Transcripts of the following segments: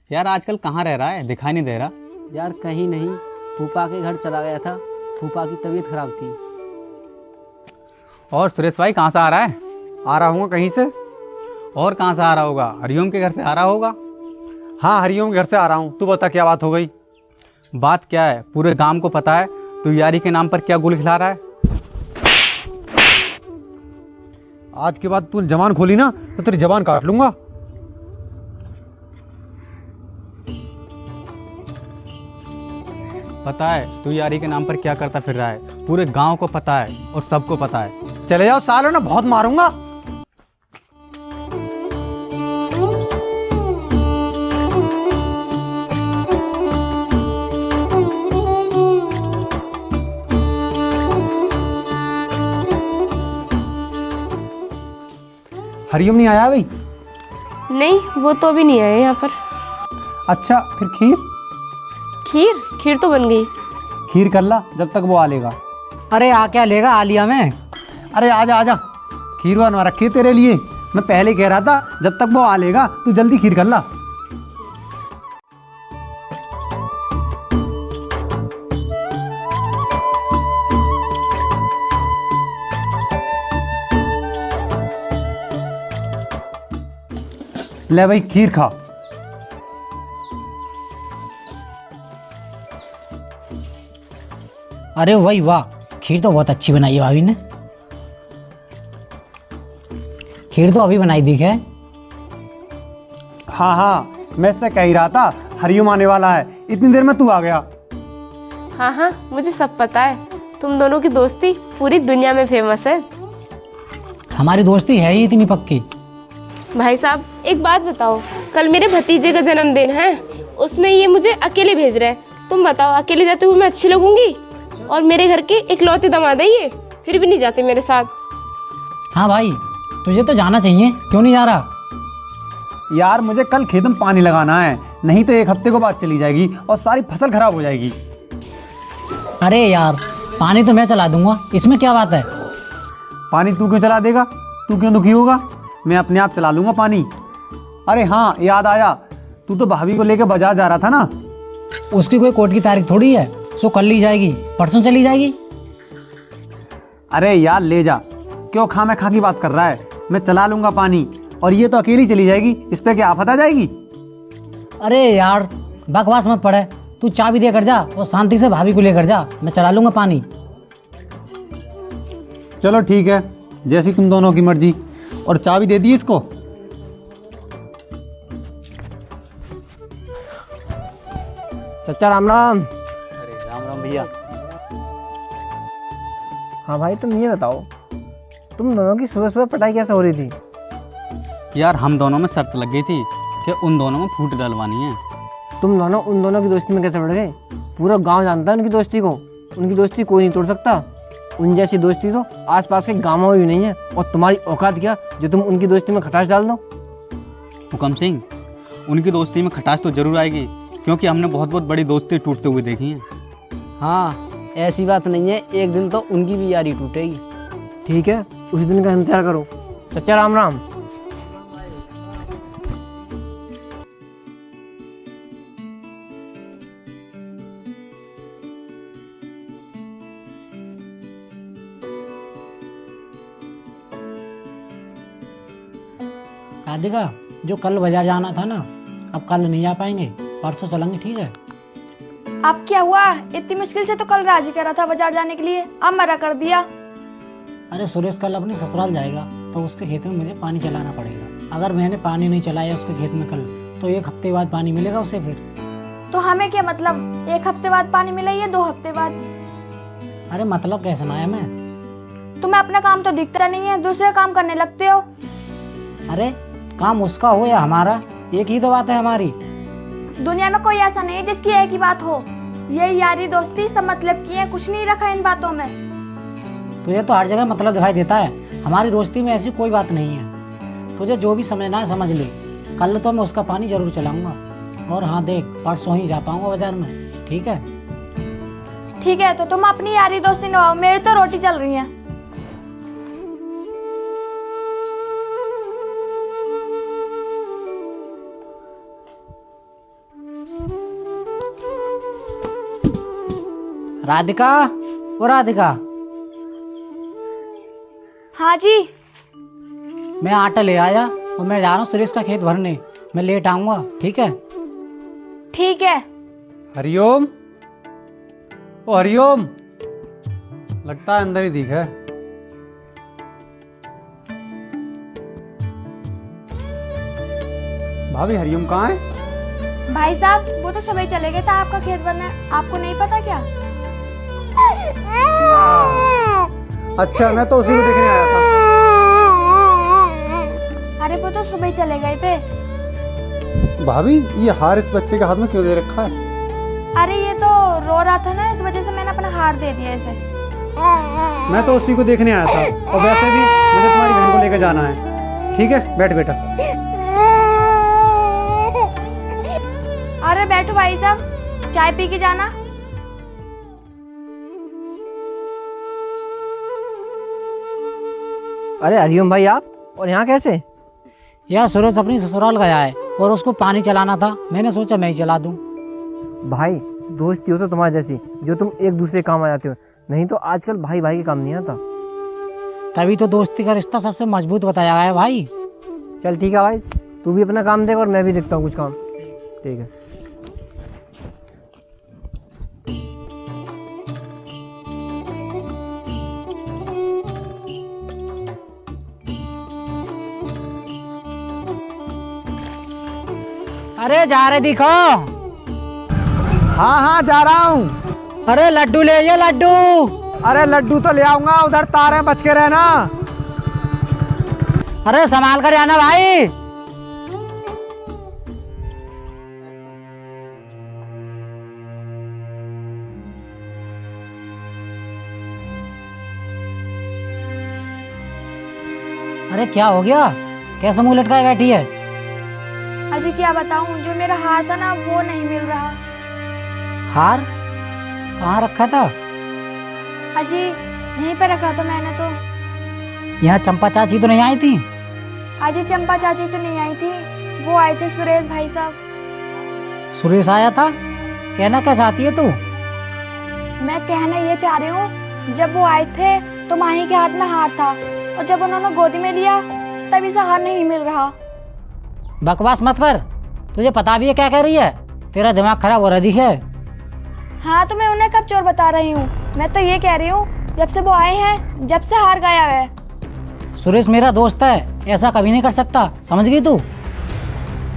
यार आजकल कहाँ रह रहा है, दिखाई नहीं दे रहा। यार कहीं नहीं, फूफा के घर चला गया था। फूफा की तबीयत खराब थी। और सुरेश भाई कहाँ से आ रहा है? आ रहा हूँ कहीं से। और कहाँ से आ रहा होगा? हरिओम के घर से आ रहा होगा। हाँ, हरिओम के घर से आ रहा हूँ। तू बता क्या बात हो गई? बात क्या है, पूरे गांव को पता है तू यारी के नाम पर क्या गुल खिला रहा है। आज के बाद तू जबान खोली ना तो तेरी जबान काट लूंगा। पता है तू यारी के नाम पर क्या करता फिर रहा है, पूरे गांव को पता है और सबको पता है। चले जाओ सालों ना, बहुत मारूंगा। हरिओम नहीं आया भाई? नहीं, वो तो अभी नहीं आए यहाँ पर। अच्छा, फिर खीर? खीर तो बन गई। खीर कर ला जब तक वो आ लेगा। अरे आ क्या लेगा आलिया में? अरे आजा आजा, खीर बनवा रखी तेरे लिए। मैं पहले कह रहा था जब तक वो आ लेगा तू जल्दी खीर कर ला। ले भाई खीर खा। अरे वही वाह, खीर तो बहुत अच्छी बनाई है भाभी ने। खीर तो अभी बनाई दिख है। हाँ हाँ, मैं इससे कह ही रहा था हरिओम आने वाला है, इतनी देर में तू आ गया। हाँ हाँ, मुझे सब पता है। तुम दोनों की दोस्ती पूरी दुनिया में फेमस है। हमारी दोस्ती है ही इतनी पक्की। भाई साहब, एक बात बताओ, कल मेरे भतीजे का जन्मदिन है, उसमें ये मुझे अकेले भेज रहे हैं। तुम बताओ, अकेले जाते हुए मैं अच्छी लगूंगी? और मेरे घर के इकलौते दामाद है ये, फिर भी नहीं जाते मेरे साथ। हाँ भाई, तुझे तो जाना चाहिए, क्यों नहीं जा रहा? यार मुझे कल खेत में पानी लगाना है, नहीं तो एक हफ्ते के बाद चली जाएगी और सारी फसल खराब हो जाएगी। अरे यार, पानी तो मैं चला दूंगा, इसमें क्या बात है? पानी तू क्यों चला देगा? तू क्यों दुखी होगा? मैं अपने आप चला लूंगा पानी। अरे हाँ, याद आया, तू तो भाभी को लेके बाजार जा रहा था ना। उसकी कोई कोर्ट की तारीख थोड़ी है, सो कल ली जाएगी, परसों चली जाएगी। अरे यार ले जा, क्यों खामे खा की बात कर रहा है? मैं चला लूंगा पानी, और ये तो अकेली चली जाएगी, इस पे क्या आफत आ जाएगी? अरे यार बकवास मत पड़े, तू चाबी देकर जा और शांति से भाभी को लेकर जा, मैं चला लूंगा पानी। चलो ठीक है, जैसी तुम दोनों की मर्जी। और चाबी दे दी इसको। चचा राम राम। अरे राम राम भैया। हाँ भाई, तुम ये बताओ, तुम दोनों की सुबह सुबह पटाई कैसे हो रही थी? यार हम दोनों में शर्त लग गई थी कि उन दोनों में फूट डलवानी है। तुम दोनों उन दोनों की दोस्ती में कैसे बढ़ गए? पूरा गांव जानता है उनकी दोस्ती को। उनकी दोस्ती कोई नहीं तोड़ सकता। उन जैसी दोस्ती तो आसपास के गांवों में भी नहीं है। और तुम्हारी औकात क्या जो तुम उनकी दोस्ती में खटास डाल दो? हुकम सिंह, उनकी दोस्ती में खटास तो जरूर आएगी, क्योंकि हमने बहुत बहुत बड़ी दोस्ती टूटते हुए देखी है। हाँ, ऐसी बात नहीं है, एक दिन तो उनकी भी यारी टूटेगी। ठीक है, उसी दिन का इंतजार करो। चचा राम राम। राधिका, जो कल बाजार जाना था ना, अब कल नहीं जा पाएंगे, परसों चलेंगे, ठीक है? अब क्या हुआ? इतनी मुश्किल से तो कल राजी करा था बाजार जाने के लिए, अब मना कर दिया। अरे सुरेश कल अपने ससुराल जाएगा तो उसके खेत में मुझे पानी चलाना पड़ेगा। अगर मैंने पानी नहीं चलाया उसके खेत में कल, तो एक हफ्ते बाद पानी मिलेगा उसे। फिर तो हमें क्या मतलब, एक हफ्ते बाद पानी मिला या 2 हफ्ते बाद? अरे मतलब कैसे ना है मैं? तुम्हें अपना काम तो दिखता नहीं है, दूसरे काम करने लगते हो। अरे काम उसका हो या हमारा, एक ही तो बात है हमारी। दुनिया में कोई ऐसा नहीं है जिसकी एक ही बात हो। ये यारी दोस्ती सब मतलब की है, कुछ नहीं रखा इन बातों में। तुझे तो हर जगह मतलब दिखाई देता है, हमारी दोस्ती में ऐसी कोई बात नहीं है। तुझे जो भी समझना है समझ ले, कल तो मैं उसका पानी जरूर चलाऊंगा। और हाँ देख, परसों ही जा पाऊंगा बाजार में, ठीक है? ठीक है, तो तुम अपनी यारी दोस्ती निभाओ, मेरी तो रोटी चल रही है। राधिका, वो राधिका, हाँ जी। मैं आटा ले आया और मैं जा रहा हूँ सुरेश का खेत भरने। मैं लेट आऊँगा, ठीक है? ठीक है। हरिओम, ओ हरिओम, लगता है अंदर ही दिख है। भाभी हरिओम कहाँ है? भाई साहब वो तो सुबह चले गए था आपका खेत भरना, आपको नहीं पता क्या? अच्छा, मैं तो उसी को देखने आया था। अरे वो तो सुबह चले गए थे। भाभी ये हार इस बच्चे के हाथ में क्यों दे रखा है? अरे ये तो रो रहा था ना, इस वजह से मैंने अपना हार दे दिया इसे। मैं तो उसी को देखने आया था, और वैसे भी मुझे तुम्हारी बहन को लेकर जाना है। ठीक है, बैठ बेटा। अरे बैठो भाई साहब, चाय पी के जाना। अरे हरिओम भाई, आप और यहाँ कैसे? यार सुरेश अपनी ससुराल गया है और उसको पानी चलाना था, मैंने सोचा मैं ही चला दूं। भाई दोस्ती हो तो तुम्हारी जैसी, जो तुम एक दूसरे काम आ जाते हो, नहीं तो आजकल भाई भाई के काम नहीं आता। तभी तो दोस्ती का रिश्ता सबसे मजबूत बताया गया है भाई। चल ठीक है भाई, तू भी अपना काम देख और मैं भी देखता हूँ कुछ काम। ठीक है। अरे जा रहे दिखो। हाँ हाँ जा रहा हूँ। अरे लड्डू ले आइए, लड्डू। अरे लड्डू तो ले आऊंगा, उधर तार है, बच के रहना। अरे संभाल कर आना भाई। अरे क्या हो गया, कैसे मुंह लटकाए बैठी है? अजी क्या बताऊं, जो मेरा हार था ना वो नहीं मिल रहा। हार कहाँ रखा था? अजी यहीं पे रखा था मैंने तो। यहाँ चंपा चाची तो नहीं आई थी? अजी चंपा चाची तो नहीं आई थी, वो आए थे सुरेश भाई साहब। सुरेश आया था? कहना क्या चाहती है तू? मैं कहना ये चाह रही हूँ, जब वो आए थे तो माही के हाथ में हार था, और जब उन्होंने गोदी में लिया तभी से हार नहीं मिल रहा। बकवास मत कर, तुझे पता भी है क्या कह रही है? तेरा दिमाग खराब हो रहा दिखे। हाँ तो मैं उन्हें कब चोर बता रही हूँ, मैं तो ये कह रही हूँ जब से वो आए हैं, जब से हार गया है। सुरेश मेरा दोस्त है, ऐसा कभी नहीं कर सकता, समझ गई तू?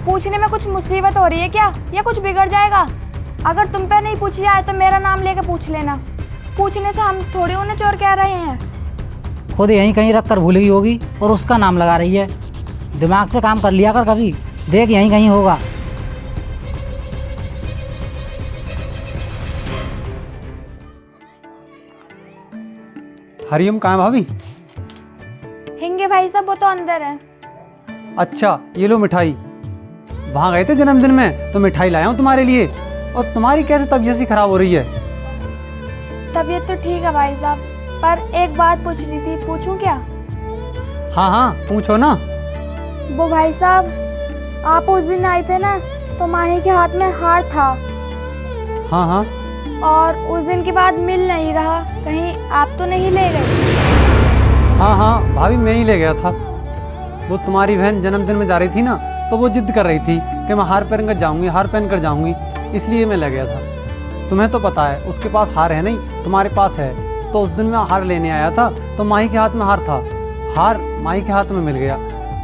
पूछने में कुछ मुसीबत हो रही है क्या, या कुछ बिगड़ जाएगा? अगर तुम पे नहीं पूछी जाए तो मेरा नाम लेके पूछ लेना। पूछने से हम थोड़ी उन्हें चोर कह रहे हैं। खुद यहीं कहीं रख कर भूल गई होगी और उसका नाम लगा रही है। दिमाग से काम कर लिया कर कभी, देख यहीं कहीं होगा। हरिओम कहाँ है भाभी? हिंगे भाई साहब वो तो अंदर है। अच्छा ये लो मिठाई। वहाँ गए थे जन्मदिन में तो मिठाई लाया हूँ तुम्हारे लिए। और तुम्हारी कैसे तबीयत सी खराब हो रही है? तबीयत तो ठीक है भाई साहब, पर एक बात पूछनी थी, पूछूं क्या? हाँ हाँ पूछो ना। वो भाई साहब आप उस दिन आए थे ना, तो माही के हाथ में हार था, हाँ हाँ। और उस दिन के बाद मिल नहीं रहा, कहीं आप तो नहीं ले गए? हाँ हाँ भाभी मैं ही ले गया था। वो तुम्हारी बहन जन्मदिन में जा रही थी ना, तो वो जिद कर रही थी कि मैं हार पहन कर जाऊंगी, हार पहन कर जाऊंगी, इसलिए मैं ले गया था। तुम्हें तो पता है उसके पास हार है नहीं, तुम्हारे पास है। तो उस दिन मैं हार लेने आया था तो माही के हाथ में हार था, हार माही के हाथ में मिल गया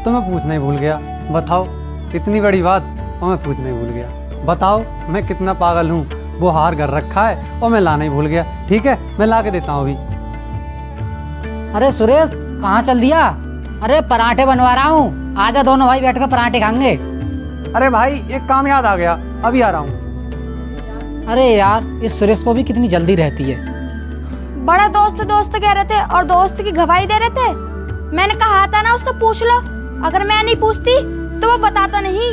तो मैं पूछना ही भूल गया। बताओ इतनी बड़ी बात और मैं पूछना ही भूल गया। बताओ मैं कितना पागल हूँ। वो हार घर रखा है और मैं लाना ही भूल गया। ठीक है मैं ला के देता हूँ अभी। अरे सुरेश कहाँ चल दिया? अरे पराठे बनवा रहा हूँ, आजा दोनों भाई बैठ कर पराठे खाएंगे। अरे भाई एक काम याद आ गया, अभी आ रहा हूँ। अरे यार इस सुरेश को भी कितनी जल्दी रहती है। बड़ा दोस्त दोस्त कह रहे थे और दोस्त की गवाही दे रहे थे। मैंने कहा था ना उससे पूछ लो, अगर मैं नहीं पूछती तो वो बताता नहीं।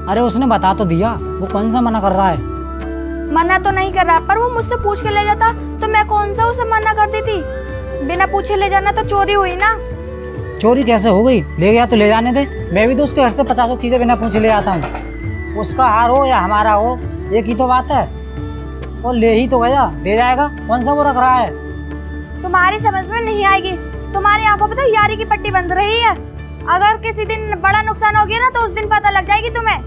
अरे उसने बता तो दिया, वो कौन सा मना कर रहा है? मना तो नहीं कर रहा, पर वो मुझसे पूछ के ले जाता तो मैं कौन सा उसे मना कर देती। बिना पूछे ले जाना तो चोरी हुई ना। चोरी कैसे हो गई? ले गया तो ले जाने दे, मैं भी तो उसके घर से 50 चीजें बिना पूछे ले आता हूँ। उसका हार हो या हमारा हो, एक ही तो बात है। और ले ही तो गया, दे जाएगा, कौन सा वो रख रहा है। तुम्हारी समझ में नहीं आएगी, तुम्हारी आंखों पे तो यारी की पट्टी बंध रही है। अगर किसी दिन बड़ा नुकसान हो गया ना तो उस दिन पता लग जाएगी तुम्हें।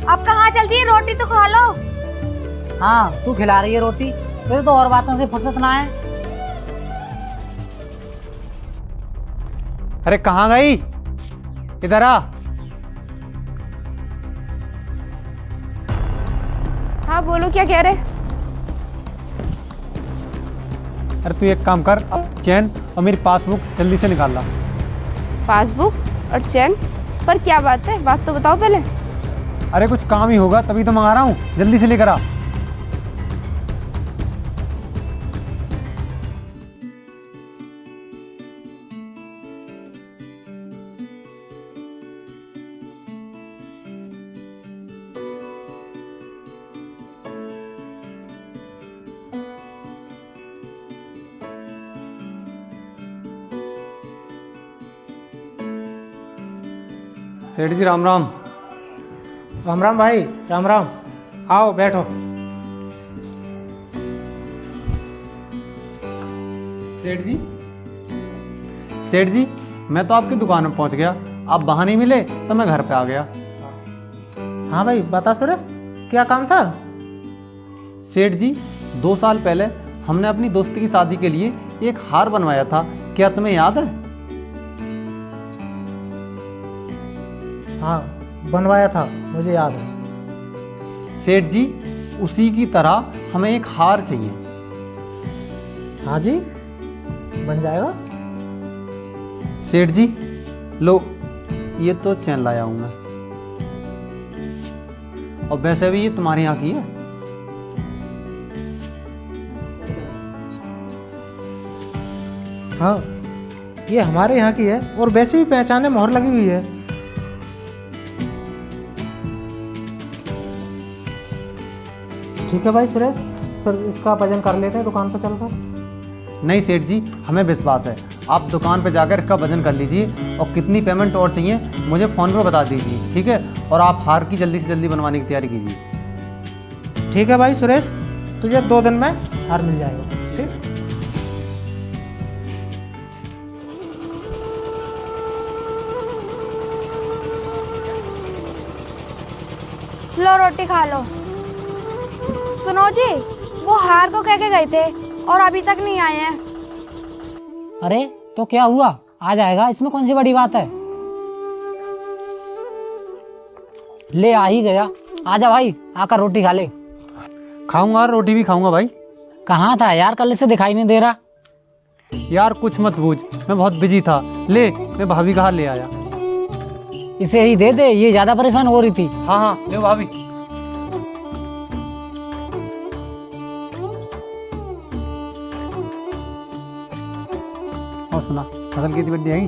अब कहाँ चलती है, रोटी तो खा लो। हाँ, तू खिला रही है रोटी, फिर तो और बातों से फुर्सत ना है। अरे कहाँ गई, इधर आ। हाँ बोलो, क्या कह रहे? अरे तू एक काम कर, अब चैन और मेरी पासबुक जल्दी से निकाल ला। पासबुक और चैन? पर क्या बात है, बात तो बताओ पहले। अरे कुछ काम ही होगा तभी तो मंगा रहा हूँ, जल्दी से लेकर आ। सेठ जी राम राम। राम राम भाई, राम राम। आओ बैठो। सेठ जी मैं तो आपकी दुकान में पहुंच गया, आप वहां नहीं मिले तो मैं घर पे आ गया। हाँ भाई बता सुरेश, क्या काम था? सेठ जी 2 साल पहले हमने अपनी दोस्ती की शादी के लिए एक हार बनवाया था, क्या तुम्हें याद है? हाँ बनवाया था, मुझे याद है। सेठ जी उसी की तरह हमें एक हार चाहिए। हाँ जी, बन जाएगा। सेठ जी लो, ये तो चैन लाया हूं मैं, और वैसे भी ये तुम्हारे यहाँ की है। हाँ ये हमारे यहाँ की है और वैसे भी पहचाने मोहर लगी हुई है। ठीक है भाई सुरेश, फिर इसका वजन कर लेते हैं दुकान पर चलकर। नहीं सेठ जी, हमें विश्वास है, आप दुकान पर जाकर इसका वजन कर लीजिए और कितनी पेमेंट और चाहिए मुझे फ़ोन पे बता दीजिए, ठीक है? और आप हार की जल्दी से जल्दी बनवाने की तैयारी कीजिए। ठीक है भाई सुरेश, तुझे 2 दिन में हार मिल जाएगा। ठीक। लो रोटी खा लो। सुनो जी, वो हार को कह के गए थे और अभी तक नहीं आए हैं। अरे तो क्या हुआ, आ जाएगा, इसमें कौन सी बड़ी बात है। ले आ ही गया, आजा भाई, आकर रोटी खा ले। खाऊंगा, रोटी भी खाऊंगा भाई। कहाँ था यार, कल से दिखाई नहीं दे रहा। यार कुछ मत बूझ, मैं बहुत बिजी था। ले, मैं भाभी का हार ले आया। इसे ही दे दे, ये ज्यादा परेशान हो रही थी। हाँ हाँ ले भाभी। और सुना, फसल की बड्डी है,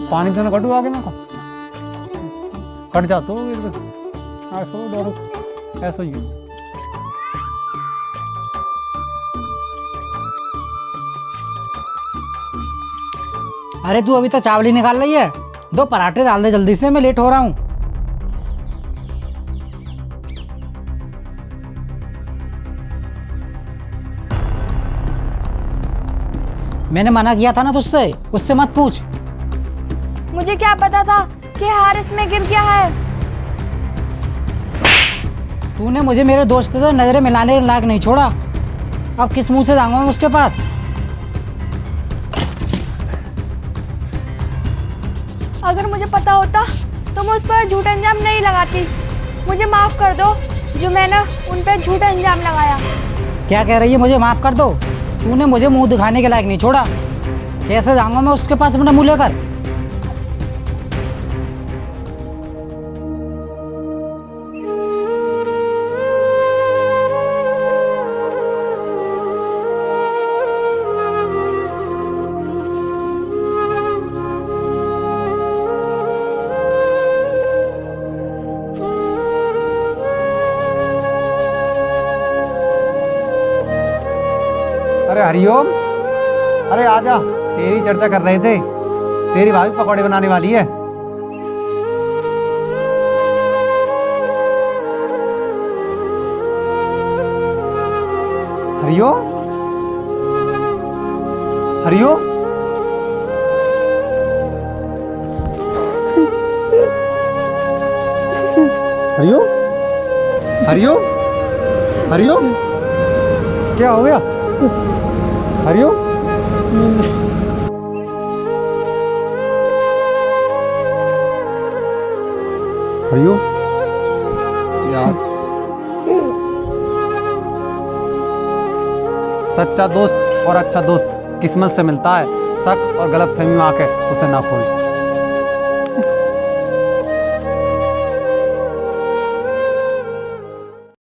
पानी तो ना कटू आगे मेरे को, कट जा तो ऐसो डरो, ऐसो ही। अरे तू अभी तो चावल ही निकाल रही है, 2 पराठे डाल दे जल्दी से, मैं लेट हो रहा हूँ। मैंने मना किया था ना तुझसे, उससे मत पूछ। मुझे क्या पता था कि हार इसमें गिर गया है। तूने मुझे मेरे दोस्त से नजरें मिलाने के लायक नहीं छोड़ा, अब किस मुंह से जाऊंगा मैं उसके पास। अगर मुझे पता होता तो मैं उस पर झूठा इल्जाम नहीं लगाती। मुझे माफ कर दो जो मैंने उन पर झूठा इल्जाम लगाया। क्या कह रही है, मुझे माफ कर दो? तूने मुझे मुंह दिखाने के लायक नहीं छोड़ा, कैसे जाऊंगा मैं उसके पास अपना मुंह लेकर। अरे हरिओम, अरे आजा, तेरी चर्चा कर रहे थे, तेरी भाभी पकौड़े बनाने वाली है। हरिओ हरिओ हरिओ हरिओ हरिओ क्या हो गया हरिओ हरिओ यार सच्चा दोस्त और अच्छा दोस्त किस्मत से मिलता है। शक और गलत फहमी आके उसे ना खोए।